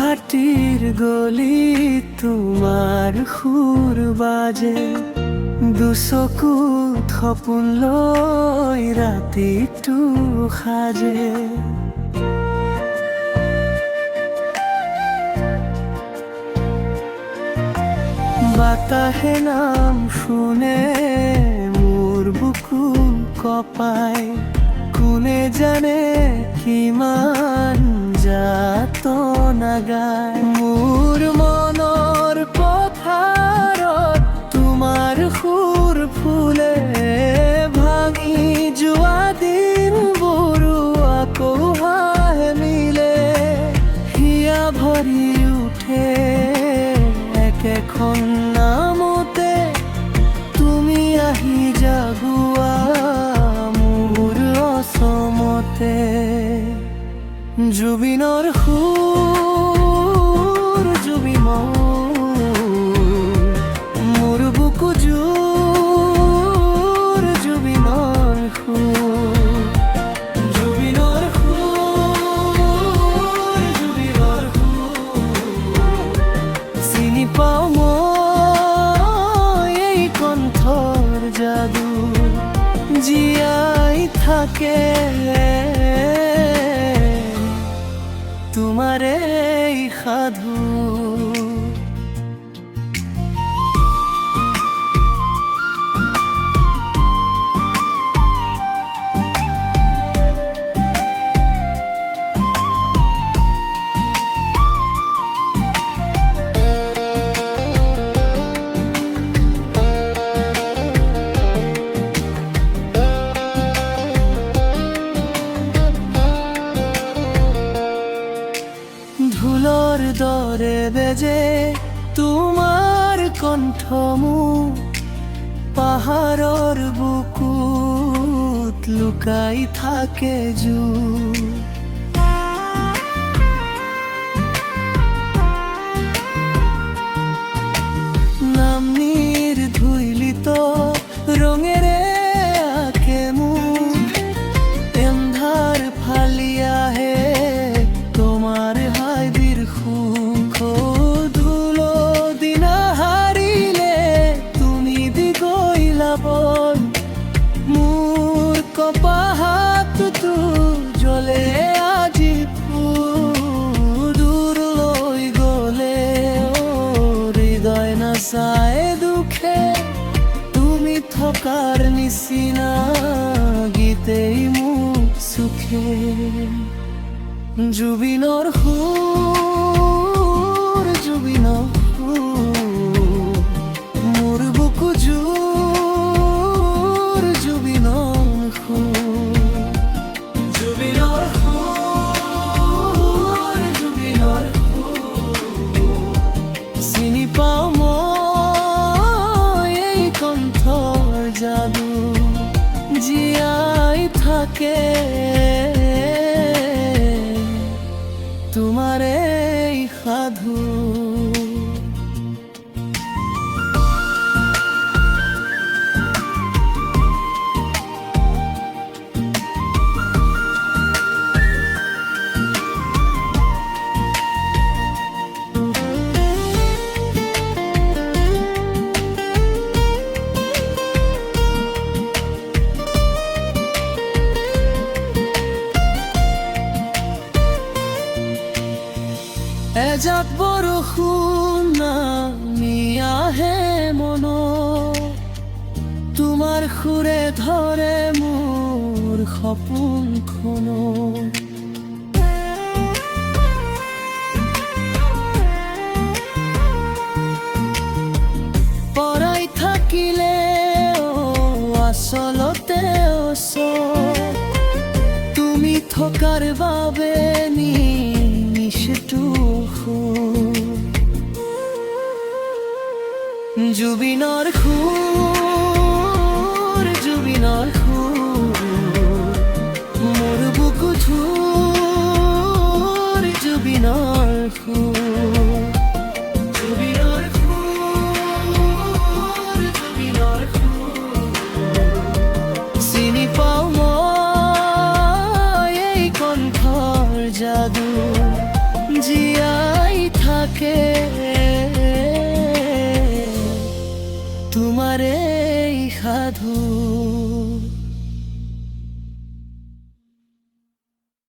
ভাটির গলি তোমার সুর বাজে দুচকু সপোন লৈ ৰাতিটো সাজে বাতাহে নাম শুনে মোৰ বুকু কপাই কোনে জানে কিমান যাতনা গায় মোৰ মনৰ পথাৰত তোমাৰ সুৰ ফুলে ভাঙি যোৱা দিনবোৰো আকৌ হাঁহে মিলে হিয়া ভৰি উঠে একেখন নামতে তুমি আহি জাগুৱা মোৰ অসমতে জুবিনৰ সুৰ জুবিন মোৰ বুকু জোৰ জুবিনৰ সুৰ জুবিনৰ সুৰ জুবিনৰ সুৰ চিনি পাওঁ মই এই কণ্ঠৰ যাদু জীয়াই থাকে তোমাৰে এই সাধু ঢোলৰ দৰে বেজে তোমাৰ কণ্ঠ মোৰ পাহাৰৰ বুকুত লুকাই থাকে জোৰ নামনিৰ ধুইলিত ৰঙেৰে আঁকে মোৰ এন্ধাৰ ফালি আহে তোমার হাইদির সুখ ধুলো দিনা হারিলে তুমি দিগইলা বল মোৰ কপাহতো জ্বলে আজি দূৰ লৈ গলে হৃদয় নাচায় দুখে তুমি থকাৰ নিচিনা গীতেই মোক সুখে জুবিনৰ সুৰ জুবিনৰ সুৰ মোৰ বুকু জোৰ জুবিনৰ সুৰ জুবিনৰ সুৰ জুবিনৰ সুৰ চিনি পাওঁ মই এই কণ্ঠৰ যাদু জীয়াই থাকে তোমাৰে এই সাধু এজাক বৰষুণ নামি আহে মনত তোমাৰ সুৰে ধৰে মোৰ সপোনখনত পৰাই থাকিলে আচলতে তুমি থকাৰ বাবে নিমিষটো জুবিনৰ সুৰ জুবিনৰ সুৰ মোৰ বুকু জোৰ জুবিনৰ সুৰ জুবিনৰ সুৰ জুবিনৰ সুৰ চিনি পাওঁ মই এই কণ্ঠৰ যাদু জীয়াই তোমাৰ এই সাধু